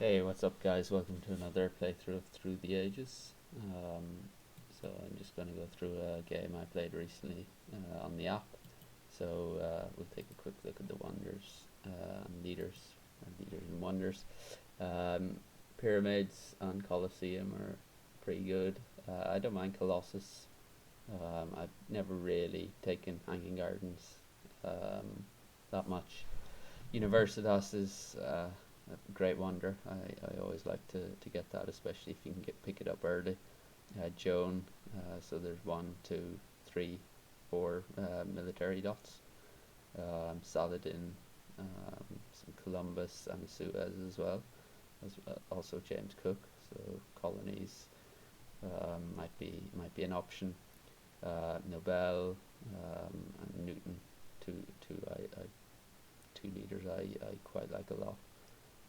Hey, what's up, guys? Welcome to another playthrough of Through the Ages. So I'm just going to go through a game I played recently on the app. So we'll take a quick look at the wonders and leaders, or leaders and wonders. Um, Pyramids and Colosseum are pretty good. I don't mind Colossus. I've never really taken Hanging Gardens that much. Universitas is a great wonder. I always like to get that, especially if you can pick it up early. Joan, so there's one, two, three, four military dots. Saladin, some Columbus and Suez as well. As also James Cook. So colonies might be an option. Nobel and Newton, two two leaders I quite like a lot.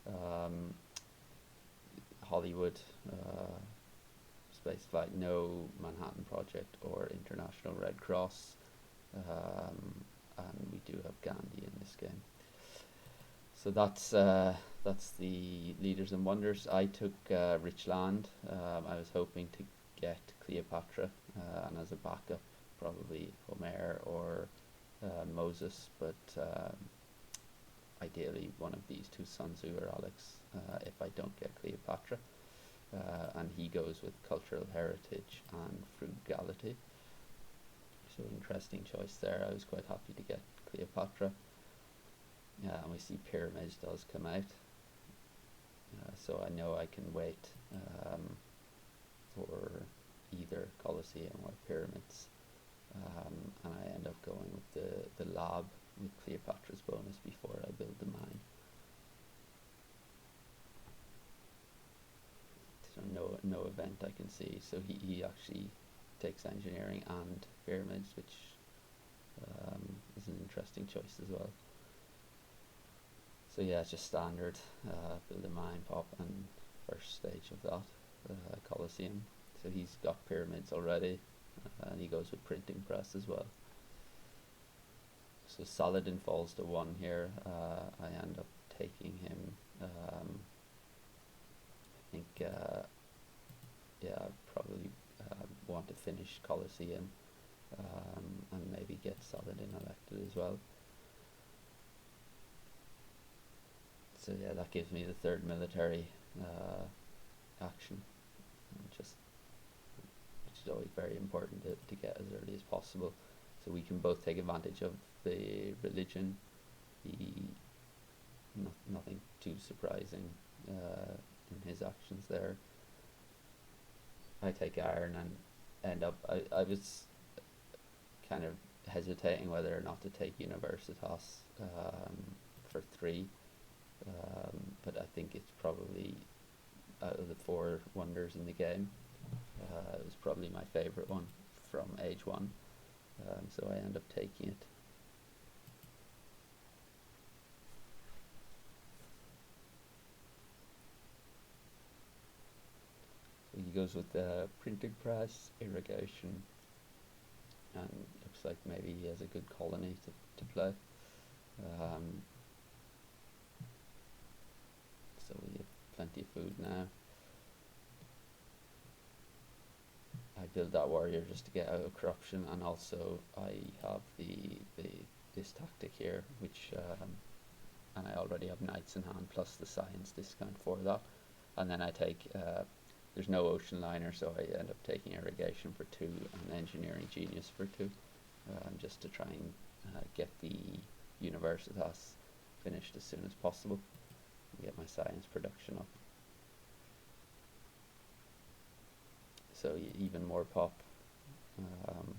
Um, Hollywood, Spaceflight, no Manhattan Project or International Red Cross, and we do have Gandhi in this game. So that's the leaders and wonders. I took Rich Land. I was hoping to get Cleopatra, and as a backup, probably Homer or Moses, but ideally one of these two, Sun Tzu or Alex, if I don't get Cleopatra. And he goes with cultural heritage and frugality. So interesting choice there. I was quite happy to get Cleopatra. And we see pyramids does come out. So I know I can wait for either Colosseum or pyramids. And I end up going with the lab with Cleopatra's bonus before I build the mine. So no event I can see. So he actually takes engineering and pyramids, which is an interesting choice as well. So yeah, it's just standard build a mine, pop, and first stage of that Colosseum. So he's got pyramids already, and he goes with printing press as well. So Saladin falls to one here. I end up taking him. I think yeah, I probably want to finish Colosseum and maybe get Saladin elected as well. So yeah, that gives me the third military action, just which is always very important to get as early as possible, so we can both take advantage of the religion. The nothing too surprising in his actions there. I take iron and end up. I was kind of hesitating whether or not to take Universitas for three, but I think it's probably out of the four wonders in the game. It was probably my favourite one from age one, so I end up taking it. So he goes with the printing press, irrigation, and looks like maybe he has a good colony to play. Um, so we have plenty of food now. I build that warrior just to get out of corruption, and also I have the this tactic here, which and I already have knights in hand plus the science discount for that, and then I take there's no ocean liner, so I end up taking irrigation for two and engineering genius for two, just to try and get the Universitas finished as soon as possible and get my science production up. So even more pop. Um,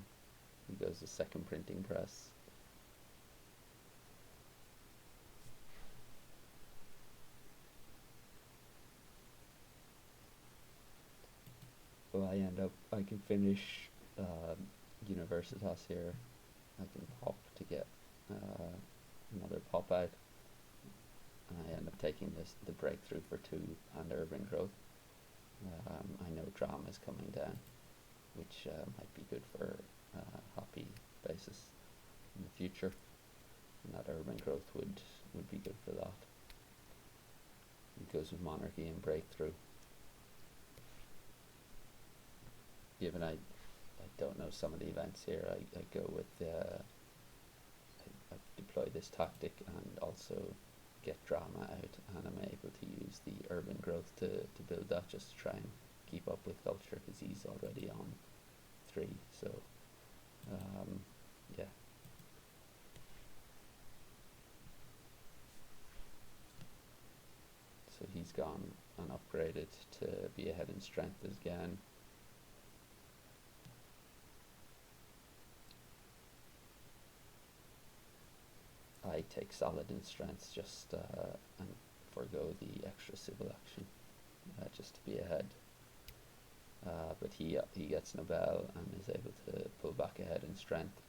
he goes the second printing press. So I can finish Universitas here. I can pop to get another pop out, and I end up taking the breakthrough for two and urban growth. I know drama is coming down, which might be good for happy basis in the future, and that urban growth would be good for that. goes with Monarchy and Breakthrough. Given I don't know some of the events here, I go with I deploy this tactic and also get drama out, and I'm able to use the urban growth to build that, just to try and keep up with culture, because he's already on 3. So yeah. So he's gone and upgraded to be ahead in strength again. I take solid in strength just and forego the extra civil action just to be ahead. But he gets Nobel and is able to pull back ahead in strength.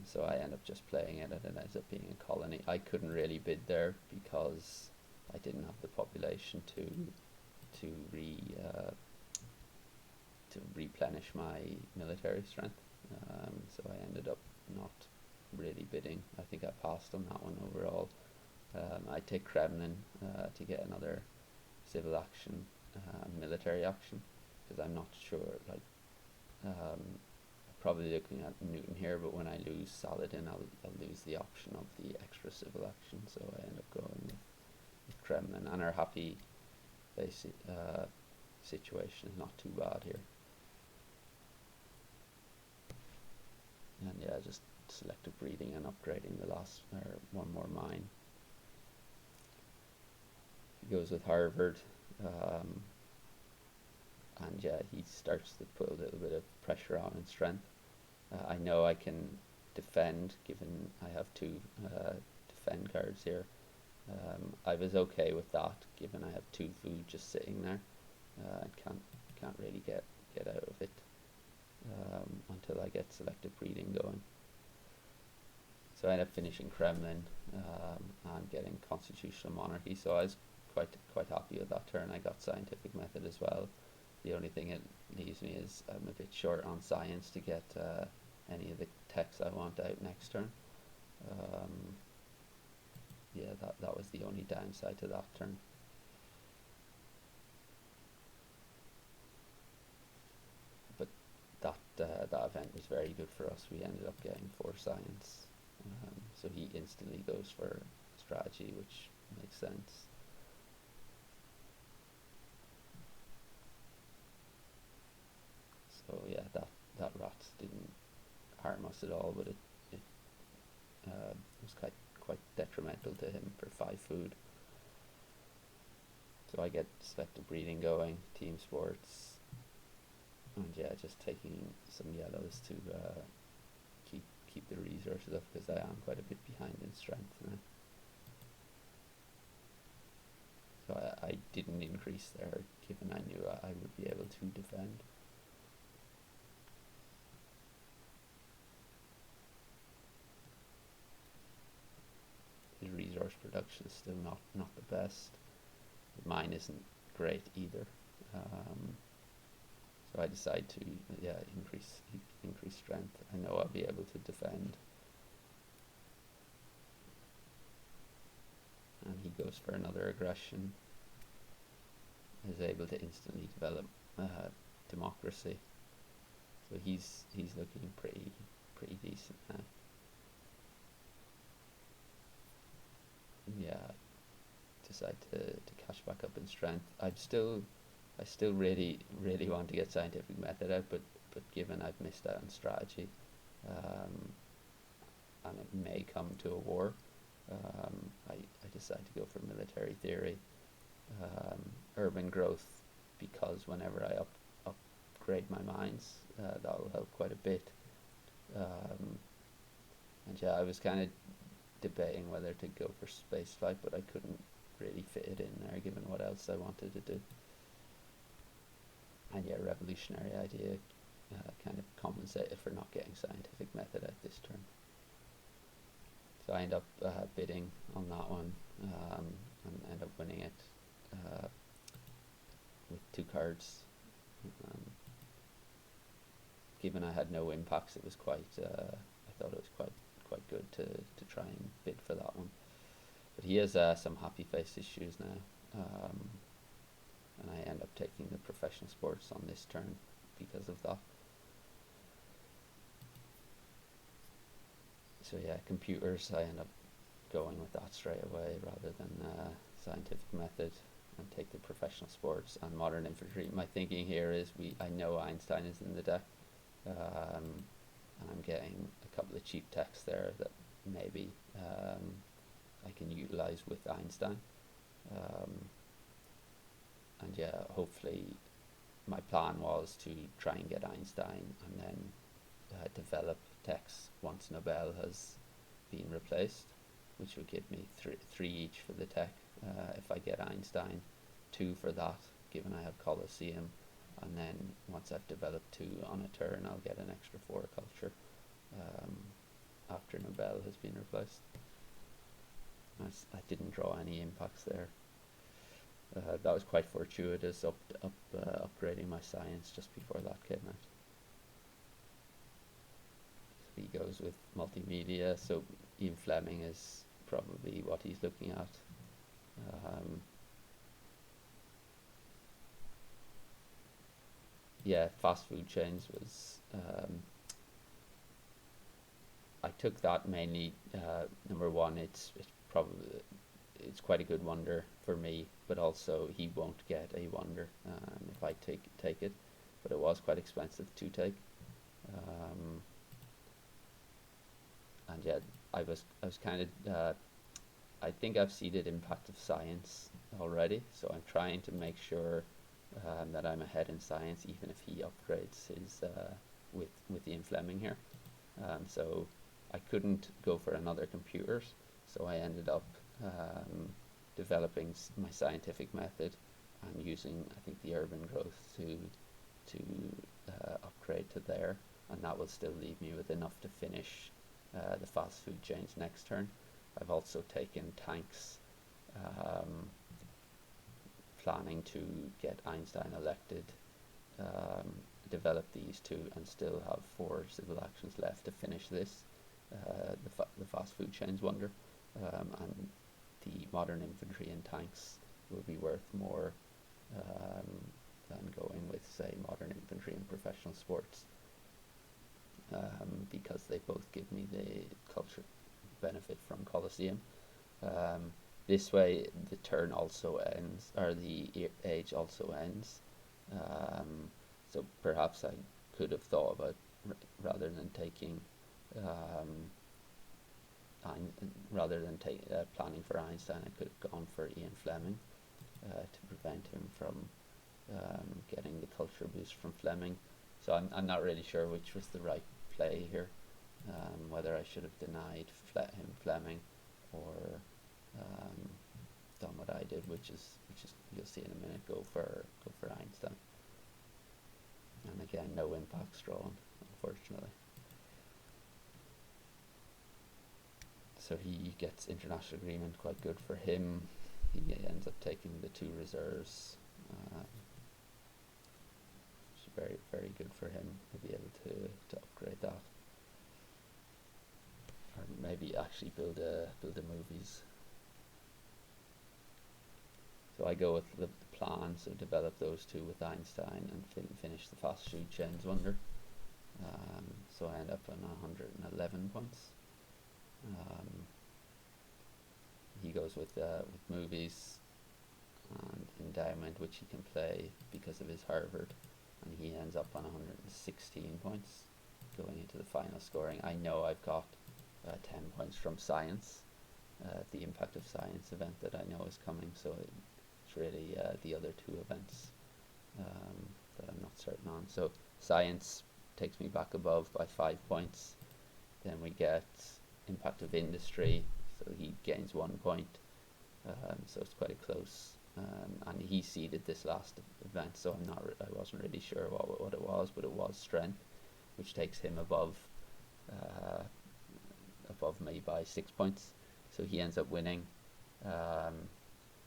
So I end up just playing it, and it ends up being a colony. I couldn't really bid there because I didn't have the population to replenish my military strength. So I ended up not really bidding. I think I passed on that one overall. I take Kremlin to get another civil action, military action, because I'm not sure. Like, probably looking at Newton here, but when I lose Saladin, I'll lose the option of the extra civil action. So I end up going with Kremlin, and our happy situation is not too bad here. And yeah, just selective breeding and upgrading the last, or one more mine. He goes with Harvard, and yeah, he starts to put a little bit of pressure on in strength. I know I can defend, given I have 2 defend cards here. I was okay with that, given I have 2 food just sitting there. And can't really get out of it until I get selective breeding going. So I end up finishing Kremlin and getting constitutional monarchy. So I was quite happy with that turn. I got scientific method as well. The only thing it leaves me is I'm a bit short on science to get any of the techs I want out next turn. Yeah, that was the only downside to that turn. But that event was very good for us. We ended up getting 4 science. So he instantly goes for strategy, which makes sense. So yeah, that rat didn't harm us at all, but it was quite detrimental to him for 5 food. So I get selective breeding going, team sports, and yeah, just taking some yellows to keep the resources up, because I am quite a bit behind in strength now. So I didn't increase there, given I knew I would be able to defend. His resource production is still not the best. Mine isn't great either. So I decide to increase strength. I know I'll be able to defend. And he goes for another aggression. Is able to instantly develop democracy. So he's looking pretty decent now. Yeah, decide to catch back up in strength. I still really want to get scientific method out, but given I've missed out on strategy, and it may come to a war, I decide to go for military theory, urban growth, because whenever I upgrade my mines, that will help quite a bit. And yeah, I was kind of debating whether to go for spaceflight, but I couldn't really fit it in there given what else I wanted to do. And yeah, revolutionary idea kind of compensated for not getting scientific method at this turn. So I end up bidding on that one and end up winning it with 2 cards. Given I had no impacts, it was quite. I thought it was quite good to try and bid for that one. But he has some happy face issues now. um, and I end up taking the professional sports on this turn because of that. So yeah, computers, I end up going with that straight away rather than scientific method, and take the professional sports and modern infantry. My thinking here is I know Einstein is in the deck, and I'm getting a couple of cheap techs there that maybe I can utilize with Einstein. Um, and yeah, hopefully my plan was to try and get Einstein and then develop techs once Nobel has been replaced, which would give me three each for the tech if I get Einstein, two for that, given I have Colosseum, and then once I've developed two on a turn, I'll get an extra four culture after Nobel has been replaced. I didn't draw any impacts there. That was quite fortuitous, upgrading my science just before that came out. So he goes with multimedia, so Ian Fleming is probably what he's looking at. Yeah, fast food chains was I took that mainly. Number one, it's quite a good wonder for me, but also he won't get a wonder if I take it. But it was quite expensive to take, and yeah, I was kind of. I think I've seeded Impact of Science already, so I'm trying to make sure that I'm ahead in science, even if he upgrades his with Ian Fleming here. So I couldn't go for another computers, so I ended up developing my scientific method and using, I think, the urban growth to upgrade to there, and that will still leave me with enough to finish the fast food chains next turn. I've also taken tanks, planning to get Einstein elected, develop these two, and still have four civil actions left to finish this, the fast food chains wonder, and the modern infantry and tanks will be worth more than going with, say, modern infantry and professional sports, because they both give me the culture benefit from Colosseum. This way, the turn also ends, or the age also ends. So perhaps I could have thought about, rather than taking, planning for Einstein, I could have gone for Ian Fleming to prevent him from getting the culture boost from Fleming. So I'm not really sure which was the right play here, whether I should have denied him Fleming or done what I did, which is you'll see in a minute, go for Einstein. And again, no impacts drawn, unfortunately. So he gets international agreement, quite good for him. He ends up taking the two reserves, which is very, very good for him to be able to upgrade that, or maybe actually build a movies. So I go with the plan, so develop those two with Einstein and finish the fast food chains wonder. So I end up on 111 points. He goes with movies and endowment, which he can play because of his Harvard, and he ends up on 116 points going into the final scoring. I know I've got 10 points from science, the Impact of Science event that I know is coming, so it's really the other two events that I'm not certain on. So science takes me back above by 5 points. Then we get Impact of Industry, so he gains 1 point, so it's quite a close, and he seeded this last event, so I wasn't really sure what it was, but it was strength, which takes him above me by 6 points, so he ends up winning.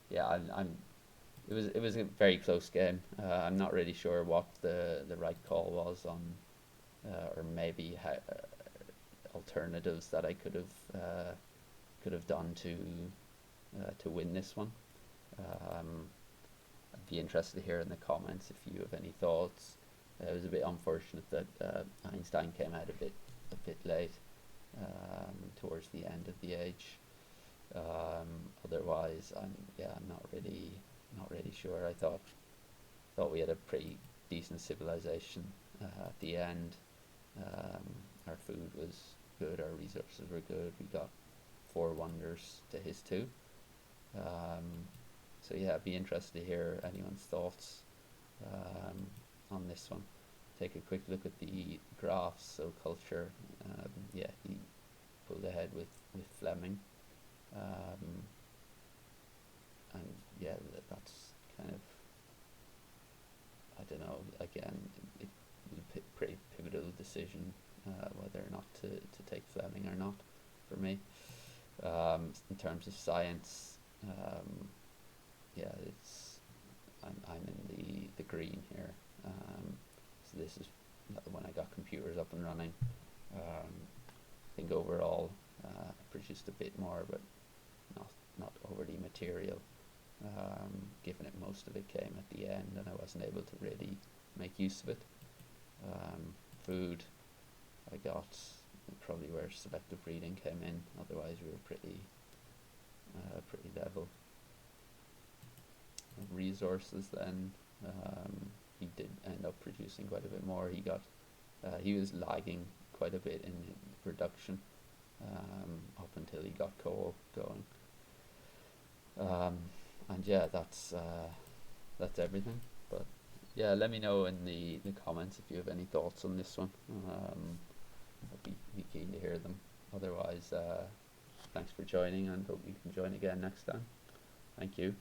Yeah, it was a very close game. I'm not really sure what the right call was on, or maybe alternatives that I could have done to win this one. Um, I'd be interested to hear in the comments if you have any thoughts. It was a bit unfortunate that Einstein came out a bit late, towards the end of the age. Otherwise, I'm not really sure. I thought we had a pretty decent civilization at the end. Our food was good, our resources were good. We got four wonders to his two. Um, so yeah, I'd be interested to hear anyone's thoughts um, on this one. Take a quick look at the graphs. So culture, yeah, he pulled ahead with Fleming, um, and yeah, that's kind of, I don't know. Again, it was a pretty pivotal decision whether or not to take Fleming or not for me. In terms of science, yeah, it's I'm in the green here. So this is when I got computers up and running. I think overall I produced a bit more, but not not overly material. Given it most of it came at the end, and I wasn't able to really make use of it. Food, I got probably where selective breeding came in. Otherwise, we were pretty level. Resources then, he did end up producing quite a bit more. He was lagging quite a bit in production up until he got coal going. Um, and yeah, that's everything. But yeah, let me know in the comments if you have any thoughts on this one. I'd be keen to hear them. Otherwise, thanks for joining, and hope you can join again next time. Thank you.